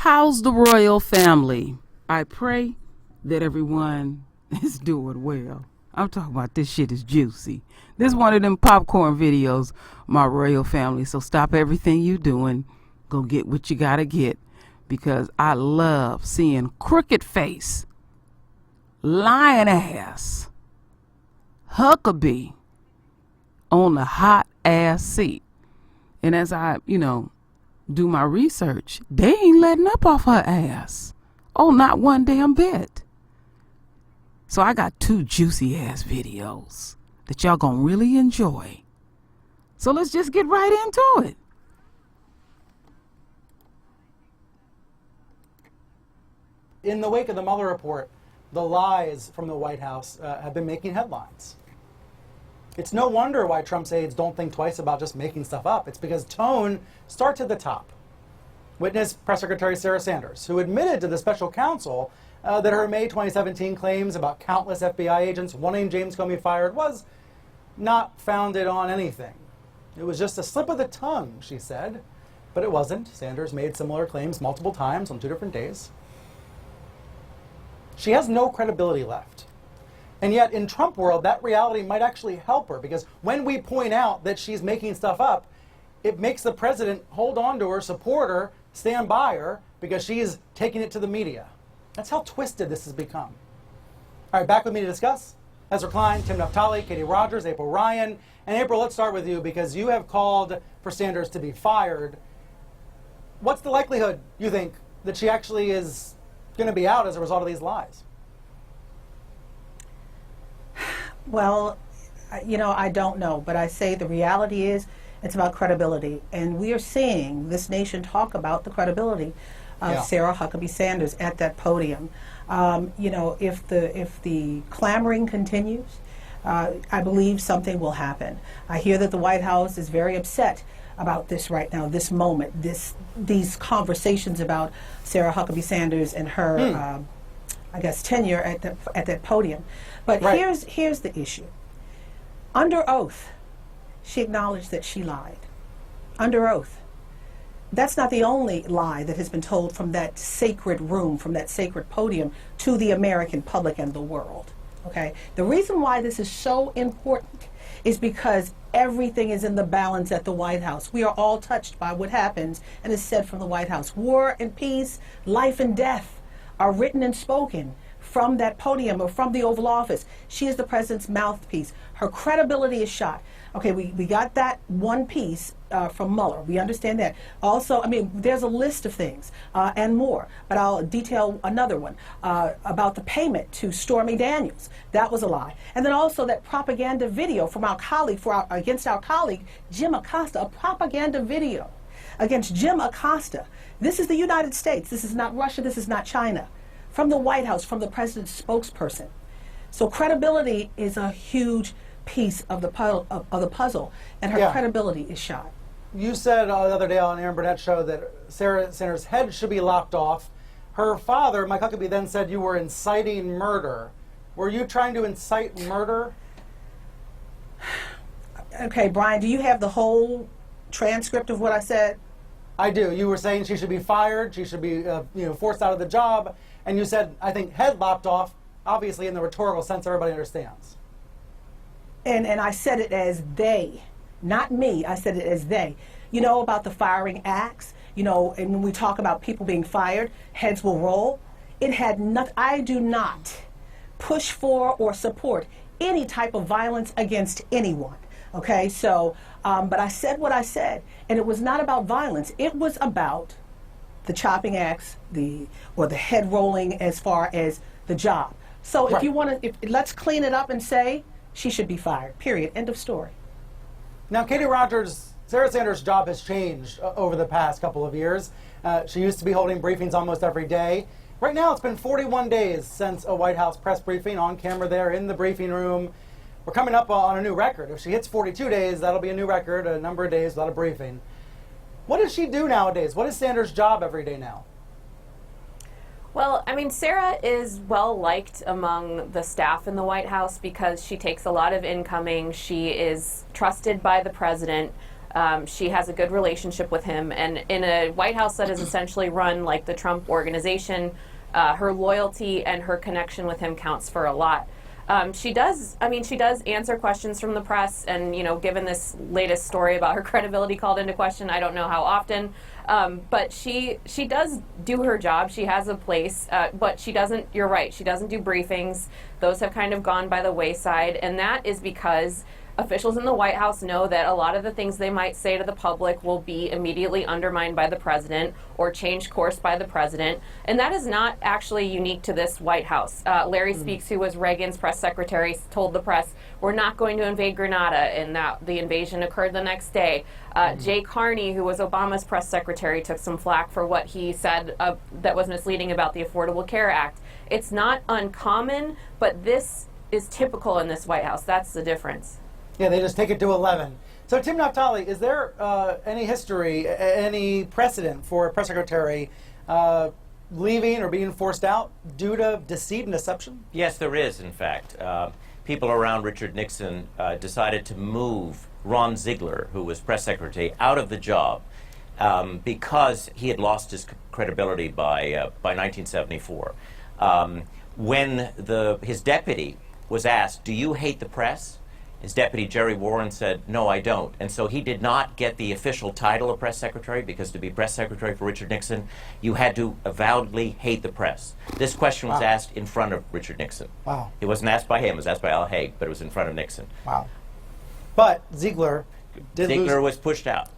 How's the royal family? I pray that everyone is doing well. I'm talking about this shit is juicy. This is one of them popcorn videos, my royal family. So stop everything you doing. Go get what you gotta get. Because I love seeing crooked face, lying ass, Huckabee on the hot ass seat. And as I, do my research, they ain't letting up off her ass. Oh, not one damn bit. So I got 2 juicy ass videos that y'all gonna really enjoy. So let's just get right into it. In the wake of the Mueller report, the lies from the White House have been making headlines. It's no wonder why Trump's aides don't think twice about just making stuff up. It's because tone starts at the top. Witness Press Secretary Sarah Sanders, who admitted to the special counsel that her May 2017 claims about countless FBI agents wanting James Comey fired was not founded on anything. It was just a slip of the tongue, she said. But it wasn't. Sanders made similar claims multiple times on 2 different days. She has no credibility left. And yet, in Trump world, that reality might actually help her, because when we point out that she's making stuff up, it makes the president hold on to her, support her, stand by her, because she's taking it to the media. That's how twisted this has become. All right, back with me to discuss. Ezra Klein, Tim Naftali, Katie Rogers, April Ryan. And April, let's start with you, because you have called for Sanders to be fired. What's the likelihood, you think, that she actually is going to be out as a result of these lies? Well, I don't know, but I say the reality is it's about credibility. And we are seeing this nation talk about the credibility of Sarah Huckabee Sanders at that podium. If the clamoring continues, I believe something will happen. I hear that the White House is very upset about this right now, this moment, these conversations about Sarah Huckabee Sanders and her, tenure at that podium. But here's the issue. Under oath, she acknowledged that she lied. Under oath. That's not the only lie that has been told from that sacred room, from that sacred podium to the American public and the world. Okay? The reason why this is so important is because everything is in the balance at the White House. We are all touched by what happens and is said from the White House. War and peace, life and death are written and spoken from that podium or from the Oval Office. She is the president's mouthpiece. Her credibility is shot. Okay, we got that one piece from Mueller. We understand that. Also, there's a list of things and more, but I'll detail another one about the payment to Stormy Daniels. That was a lie. And then also that propaganda video from our colleague, against our colleague, Jim Acosta, a propaganda video against Jim Acosta. This is the United States. This is not Russia. This is not China. From the White House, from the president's spokesperson. So credibility is a huge piece of the puzzle, and her credibility is shot. You said the other day on Aaron Burnett's show that Sarah Sanders' head should be lopped off. Her father, Mike Huckabee, then said you were inciting murder. Were you trying to incite murder? Okay, Brian, do you have the whole transcript of what I said? I do. You were saying she should be fired, she should be forced out of the job, and you said, I think, head lopped off, obviously in the rhetorical sense everybody understands. And I said it as they, not me. I said it as they. You know about the firing acts, and when we talk about people being fired, heads will roll. It had nothing. I do not push for or support any type of violence against anyone. Okay, so, but I said what I said, and it was not about violence. It was about the chopping acts, or the head rolling as far as the job. So if you want to, let's clean it up and say she should be fired, period, end of story. Now, Katie Rogers, Sarah Sanders' job has changed over the past couple of years. She used to be holding briefings almost every day. Right now, it's been 41 days since a White House press briefing, on camera there in the briefing room. We're coming up on a new record. If she hits 42 days, that'll be a new record, a number of days without a briefing. What does she do nowadays? What is Sanders' job every day now? Well, Sarah is well liked among the staff in the White House because she takes a lot of incoming. She is trusted by the president. She has a good relationship with him, and in a White House that is essentially run like the Trump organization, her loyalty and her connection with him counts for a lot. She does answer questions from the press, and, given this latest story about her credibility called into question, I don't know how often, but she does do her job. She has a place, but she doesn't, you're right, she doesn't do briefings. Those have kind of gone by the wayside, and that is because officials in the White House know that a lot of the things they might say to the public will be immediately undermined by the president or changed course by the president. And that is not actually unique to this White House. Larry Speaks, who was Reagan's press secretary, told the press, we're not going to invade Grenada, and that the invasion occurred the next day. Jay Carney, who was Obama's press secretary, took some flack for what he said that was misleading about the Affordable Care Act. It's not uncommon, but this is typical in this White House. That's the difference. Yeah, they just take it to 11. So, Tim Naftali, is there any history, any precedent for a press secretary leaving or being forced out due to deceit and deception? Yes, there is, in fact. People around Richard Nixon decided to move Ron Ziegler, who was press secretary, out of the job because he had lost his credibility by 1974. When his deputy was asked, do you hate the press? His deputy, Jerry Warren, said, no, I don't. And so he did not get the official title of press secretary, because to be press secretary for Richard Nixon, you had to avowedly hate the press. This question was asked in front of Richard Nixon. Wow. It wasn't asked by him, it was asked by Al Haig, but it was in front of Nixon. Wow. But Ziegler was pushed out.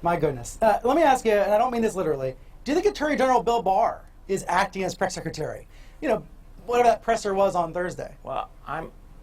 My goodness. Let me ask you, and I don't mean this literally, do you think Attorney General Bill Barr is acting as press secretary? Whatever that presser was on Thursday. Well,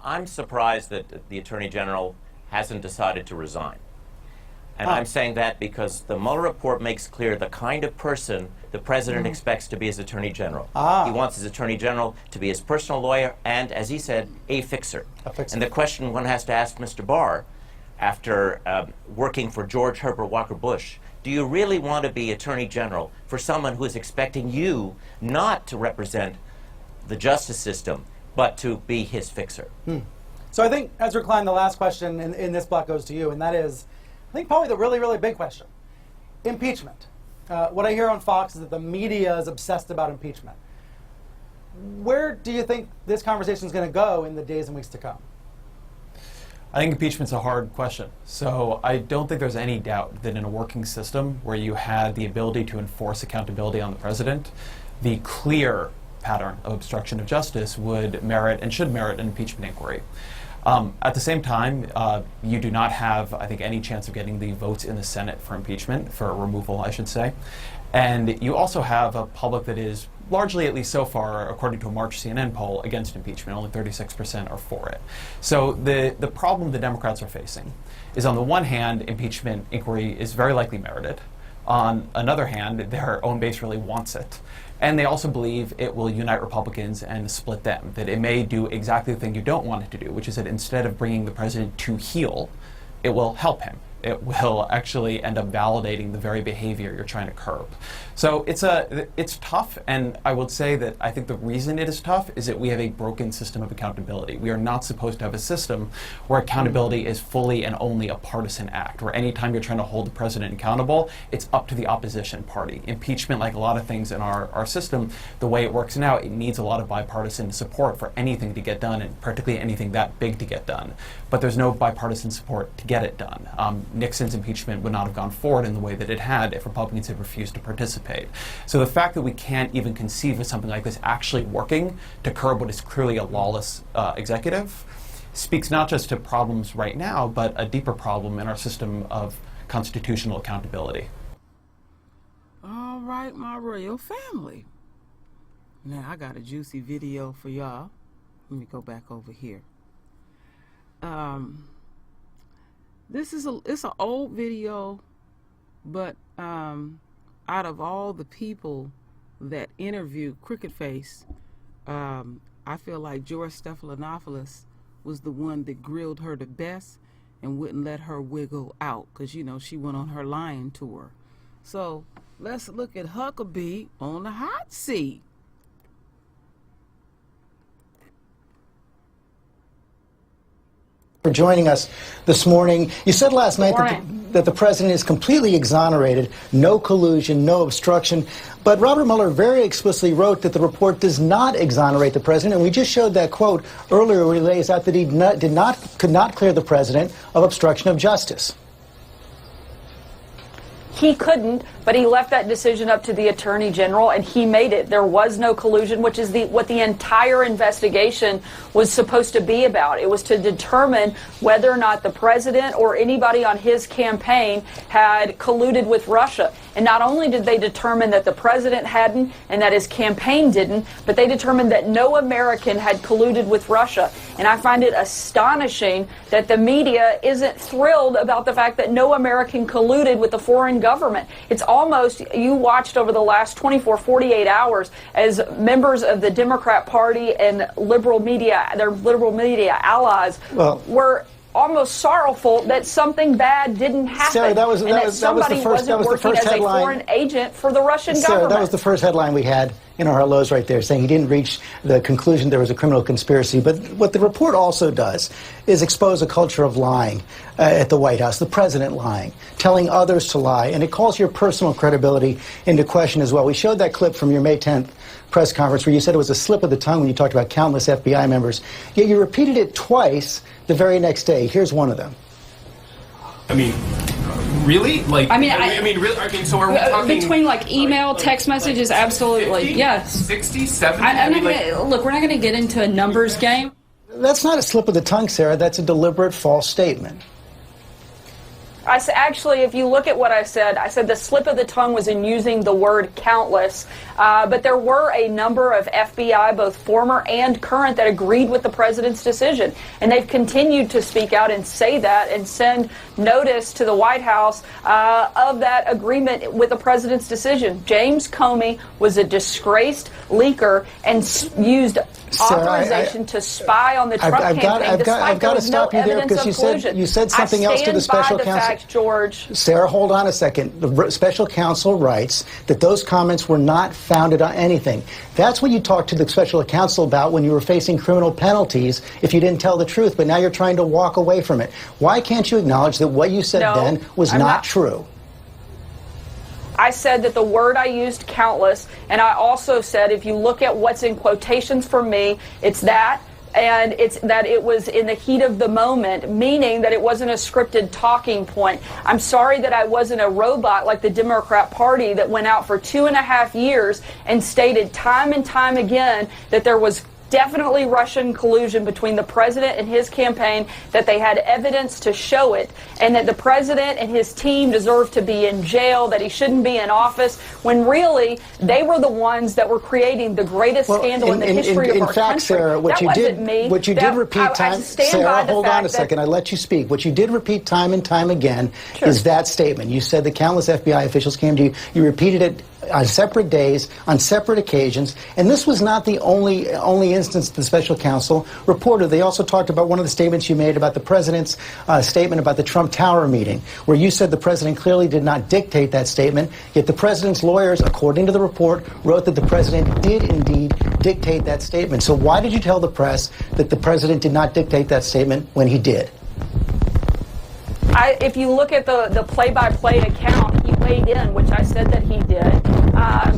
I'm surprised that the Attorney General hasn't decided to resign. And I'm saying that because the Mueller report makes clear the kind of person the President expects to be his Attorney General. He wants his Attorney General to be his personal lawyer and, as he said, a fixer. And the question one has to ask Mr. Barr, after working for George Herbert Walker Bush, do you really want to be Attorney General for someone who is expecting you not to represent the justice system, but to be his fixer? So I think, Ezra Klein, the last question in this block goes to you, and that is, I think probably the really, really big question. Impeachment. What I hear on Fox is that the media is obsessed about impeachment. Where do you think this conversation is going to go in the days and weeks to come? I think impeachment's a hard question. So I don't think there's any doubt that in a working system where you had the ability to enforce accountability on the president, the clear pattern of obstruction of justice would merit and should merit an impeachment inquiry. At the same time, you do not have, I think, any chance of getting the votes in the Senate for impeachment, for removal, I should say. And you also have a public that is largely, at least so far, according to a March CNN poll, against impeachment. Only 36% are for it. So the problem the Democrats are facing is, on the one hand, impeachment inquiry is very likely merited. On another hand, their own base really wants it. And they also believe it will unite Republicans and split them, that it may do exactly the thing you don't want it to do, which is that instead of bringing the president to heel, it will help him. It will actually end up validating the very behavior you're trying to curb. So it's tough, and I would say that I think the reason it is tough is that we have a broken system of accountability. We are not supposed to have a system where accountability is fully and only a partisan act, where anytime you're trying to hold the president accountable, it's up to the opposition party. Impeachment, like a lot of things in our system, the way it works now, it needs a lot of bipartisan support for anything to get done, and particularly anything that big to get done. But there's no bipartisan support to get it done. Nixon's impeachment would not have gone forward in the way that it had if Republicans had refused to participate. So the fact that we can't even conceive of something like this actually working to curb what is clearly a lawless executive speaks not just to problems right now, but a deeper problem in our system of constitutional accountability. All right, my royal family. Now, I got a juicy video for y'all. Let me go back over here. This is it's an old video, but out of all the people that interviewed Cricket Face, I feel like George Stephanopoulos was the one that grilled her the best and wouldn't let her wiggle out, because, you know, she went on her lying tour. So let's look at Huckabee on the hot seat. For joining us this morning. You said last night that the president is completely exonerated, no collusion, no obstruction. But Robert Mueller very explicitly wrote that the report does not exonerate the president, and we just showed that quote earlier where he lays out that he could not clear the president of obstruction of justice. He couldn't, but he left that decision up to the Attorney General, and he made it. There was no collusion, which is what the entire investigation was supposed to be about. It was to determine whether or not the president or anybody on his campaign had colluded with Russia. And not only did they determine that the president hadn't and that his campaign didn't, but they determined that no American had colluded with Russia. And I find it astonishing that the media isn't thrilled about the fact that no American colluded with the foreign government. It's almost, you watched over the last 24, 48 hours as members of the Democrat Party and liberal media, their liberal media allies, were almost sorrowful that something bad didn't happen. Sarah, that was the first as a foreign agent for the Russian Sarah, government. that was the first headline we had in our hellos right there, saying he didn't reach the conclusion there was a criminal conspiracy. But what the report also does is expose a culture of lying at the White House, the president lying, telling others to lie, and it calls your personal credibility into question as well. We showed that clip from your May 10th press conference where you said it was a slip of the tongue when you talked about countless FBI members, yet you repeated it twice the very next day. Here's one of them. I mean, really? Like, really? So are we talking between like email, text messages? Absolutely, 50, yes. 60, 70? Look, we're not going to get into a numbers game. That's not a slip of the tongue, Sarah. That's a deliberate false statement. Actually, if you look at what I said the slip of the tongue was in using the word countless, but there were a number of FBI, both former and current, that agreed with the president's decision. And they've continued to speak out and say that and send notice to the White House of that agreement with the president's decision. James Comey was a disgraced leaker and used authorization to spy on the Trump campaign. I've got to stop you there because you said something else to the special counsel. George. Sarah, hold on a second. The special counsel writes that those comments were not founded on anything. That's what you talked to the special counsel about when you were facing criminal penalties if you didn't tell the truth, but now you're trying to walk away from it. Why can't you acknowledge that what you said then was not true? I said that the word I used, countless, and I also said if you look at what's in quotations for me, it's that. And it's that it was in the heat of the moment, meaning that it wasn't a scripted talking point. I'm sorry that I wasn't a robot like the Democrat Party that went out for 2.5 years and stated time and time again that there was definitely Russian collusion between the president and his campaign, that they had evidence to show it, and that the president and his team deserved to be in jail, that he shouldn't be in office, when really they were the ones that were creating the greatest scandal in the history of our country. Sarah, what you did repeat time. Sarah, hold on a second. I let you speak. What you did repeat time and time again is that statement. You said that countless FBI officials came to you. You repeated it on separate days, on separate occasions, and this was not the only instance the special counsel reported. They also talked about one of the statements you made about the president's statement about the Trump Tower meeting, where you said the president clearly did not dictate that statement, yet the president's lawyers, according to the report, wrote that the president did indeed dictate that statement. So why did you tell the press that the president did not dictate that statement when he did? If you look at the play-by-play account, he weighed in, which I said that he did.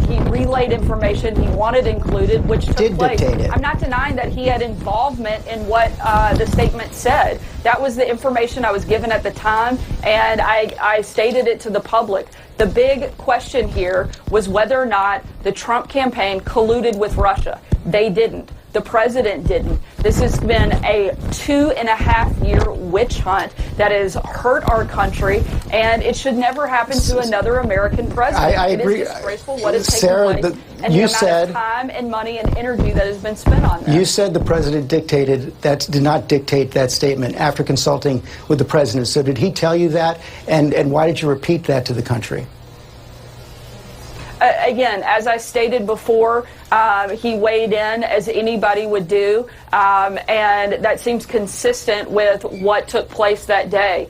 He relayed information he wanted included, which took place. Dictate it. I'm not denying that he had involvement in what the statement said. That was the information I was given at the time, and I stated it to the public. The big question here was whether or not the Trump campaign colluded with Russia. They didn't. The president didn't. This has been a 2.5-year witch hunt that has hurt our country, and it should never happen to another American president. I agree. It is disgraceful what has Sarah, taken place, and the amount of time and money and energy that has been spent on that. You said the president did not dictate that statement after consulting with the president. So did he tell you that, and why did you repeat that to the country? Again, as I stated before, he weighed in as anybody would do, and that seems consistent with what took place that day.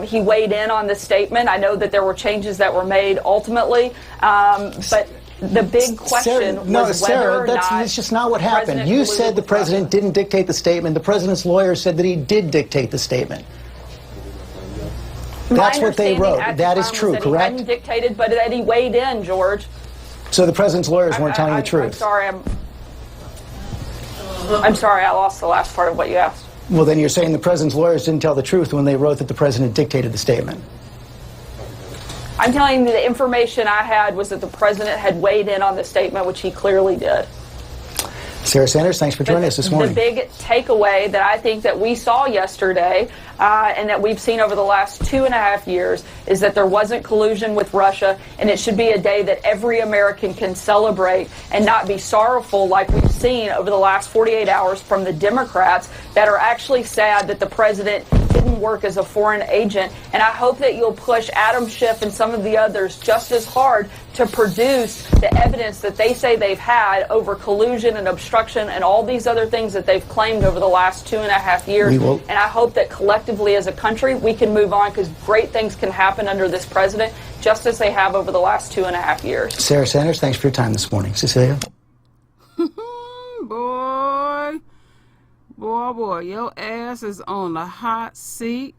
He weighed in on the statement. I know that there were changes that were made ultimately, but The big question was whether or not that's just not what happened. You said the president didn't dictate the statement. The president's lawyer said that he did dictate the statement. That's what they wrote. That is true, correct? He hadn't dictated, but that he weighed in, George. So the president's lawyers weren't telling the truth. I'm sorry, I lost the last part of what you asked. Well, then you're saying the president's lawyers didn't tell the truth when they wrote that the president dictated the statement. I'm telling you the information I had was that the president had weighed in on the statement, which he clearly did. Sarah Sanders, thanks for joining us this morning. The big takeaway that I think that we saw yesterday and that we've seen over the last 2.5 years is that there wasn't collusion with Russia, and it should be a day that every American can celebrate and not be sorrowful like we've seen over the last 48 hours from the Democrats that are actually sad that the president didn't work as a foreign agent. And I hope that you'll push Adam Schiff and some of the others just as hard to produce the evidence that they say they've had over collusion and obstruction and all these other things that they've claimed over the last 2.5 years. And I hope that collectively as a country we can move on, because great things can happen under this president, just as they have over the last 2.5 years. Sarah Sanders, thanks for your time this morning. Cecilia? Boy, your ass is on the hot seat.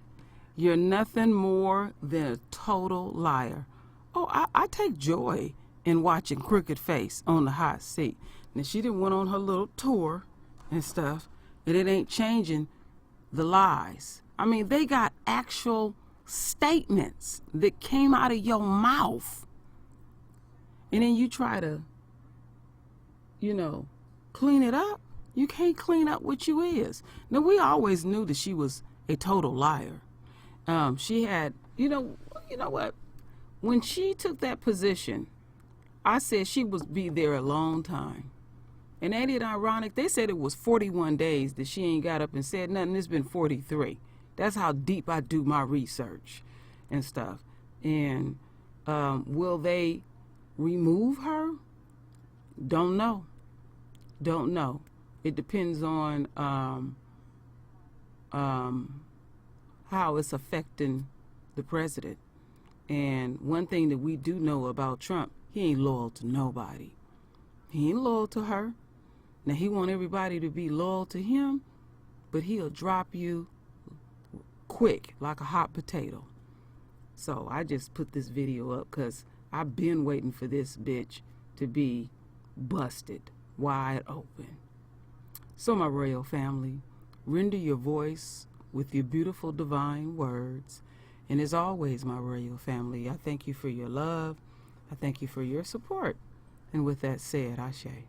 You're nothing more than a total liar. Oh, I take joy in watching Crooked Face on the hot seat. Now, she done went on her little tour and stuff, and it ain't changing the lies. I mean, they got actual statements that came out of your mouth. And then you try to, clean it up. You can't clean up what you is. Now, we always knew that she was a total liar. She had, you know what? When she took that position, I said she would be there a long time. And ain't it ironic? They said it was 41 days that she ain't got up and said nothing. It's been 43. That's how deep I do my research and stuff. And will they remove her? Don't know. Don't know. It depends on how it's affecting the president. And one thing that we do know about Trump, he ain't loyal to nobody. He ain't loyal to her. Now, he want everybody to be loyal to him, but he'll drop you quick like a hot potato. So I just put this video up because I've been waiting for this bitch to be busted wide open. So, my royal family, render your voice with your beautiful divine words. And as always, my royal family, I thank you for your love. I thank you for your support. And with that said, Ashe.